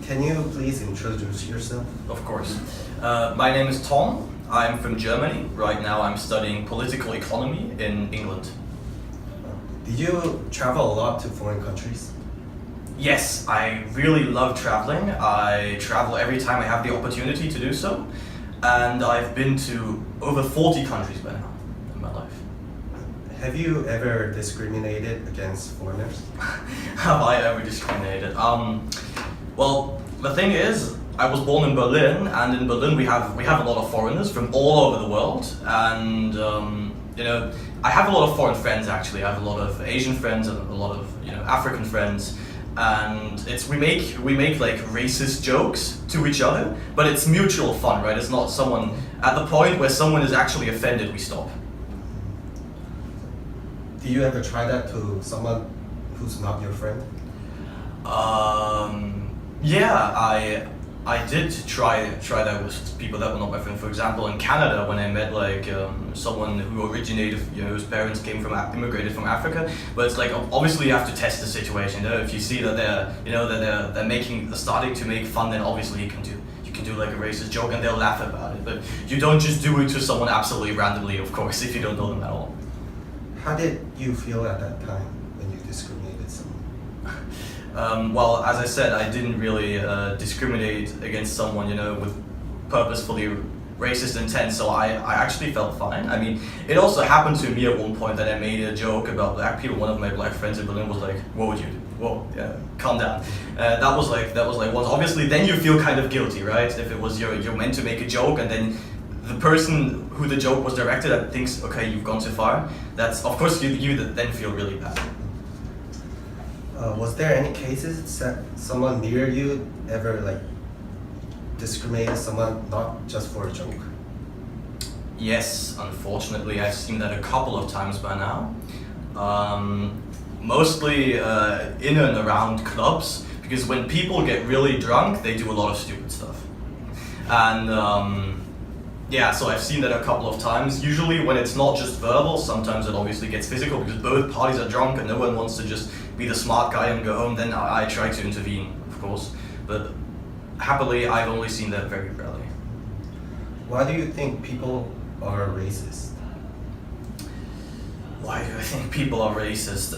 Can you please introduce yourself? Of course. My name is Tom. I'm from Germany. Right now I'm studying political economy in England. Did you travel a lot to foreign countries? Yes, I really love traveling. I travel every time I have the opportunity to do so. And I've been to over 40 countries by now in my life. Have you ever discriminated against foreigners? Have I ever discriminated? Well, the thing is, I was born in Berlin, and in Berlin we have a lot of foreigners from all over the world, and I have a lot of foreign friends actually. I have a lot of Asian friends and a lot of African friends, and we make like racist jokes to each other, but it's mutual fun, right? It's not someone at the point where someone is actually offended, we stop. Do you ever try that to someone who's not your friend? Yeah, I did try that with people that were not my friend. For example, in Canada, when I met someone who originated, whose parents immigrated from Africa. But it's like obviously you have to test the situation. If you see that they're starting to make fun, then obviously you can do like a racist joke and they'll laugh about it. But you don't just do it to someone absolutely randomly, of course, if you don't know them at all. How did you feel at that time when you discriminated someone? Well, as I said, I didn't really discriminate against someone, with purposefully racist intent, so I actually felt fine. I mean, it also happened to me at one point that I made a joke about black people. One of my black friends in Berlin was like, "What would you do? Whoa, yeah, calm down." That was like once. Obviously, then you feel kind of guilty, right? If it was you're meant to make a joke, and then the person who the joke was directed at thinks, okay, you've gone too far. That's, of course, you then feel really bad. Was there any cases that someone near you ever discriminated someone not just for a joke? Yes, unfortunately, I've seen that a couple of times by now. Mostly in and around clubs, because when people get really drunk, they do a lot of stupid stuff. And yeah, so I've seen that a couple of times. Usually when it's not just verbal, sometimes it obviously gets physical because both parties are drunk and no one wants to just be the smart guy and go home. Then I try to intervene, of course. But happily, I've only seen that very rarely. Why do you think people are racist? Why do I think people are racist?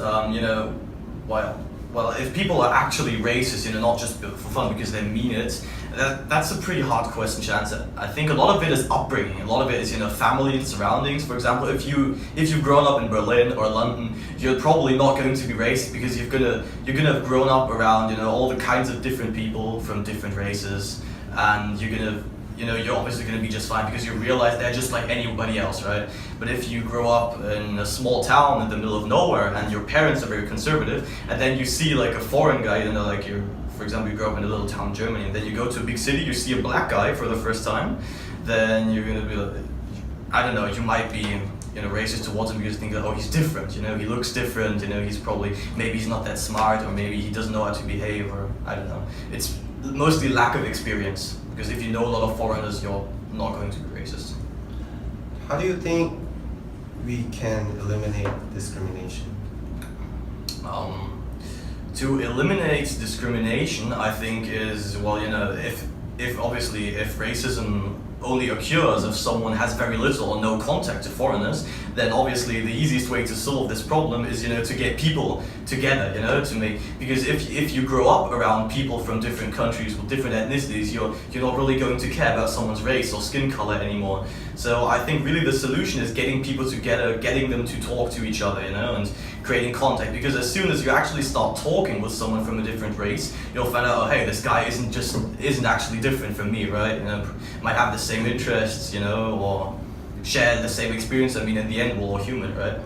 Well, if people are actually racist, not just for fun because they mean it, that's a pretty hard question to answer. I think a lot of it is upbringing. A lot of it is family and surroundings. For example, if you've grown up in Berlin or London, you're probably not going to be racist because you're gonna have grown up around all the kinds of different people from different races, and you're obviously going to be just fine because you realize they're just like anybody else, right? But if you grow up in a small town in the middle of nowhere and your parents are very conservative, and then you see like a foreign guy, for example, you grow up in a little town in Germany, and then you go to a big city, you see a black guy for the first time, then you're going to be like, I don't know, you might be racist towards him because you think that, oh, he's different, he looks different, maybe he's not that smart, or maybe he doesn't know how to behave, or I don't know. It's mostly lack of experience. Because if you know a lot of foreigners, you're not going to be racist. How do you think we can eliminate discrimination? To eliminate discrimination, I think is, if racism only occurs if someone has very little or no contact to foreigners, then obviously the easiest way to solve this problem is to get people together, because if you grow up around people from different countries with different ethnicities, you're not really going to care about someone's race or skin color anymore. So I think really the solution is getting people together, getting them to talk to each other, and creating contact, because as soon as you actually start talking with someone from a different race, you'll find out, oh hey, this guy isn't actually different from me, right? Might have the same interests, or share the same experience. I mean, in the end, we're all human, right?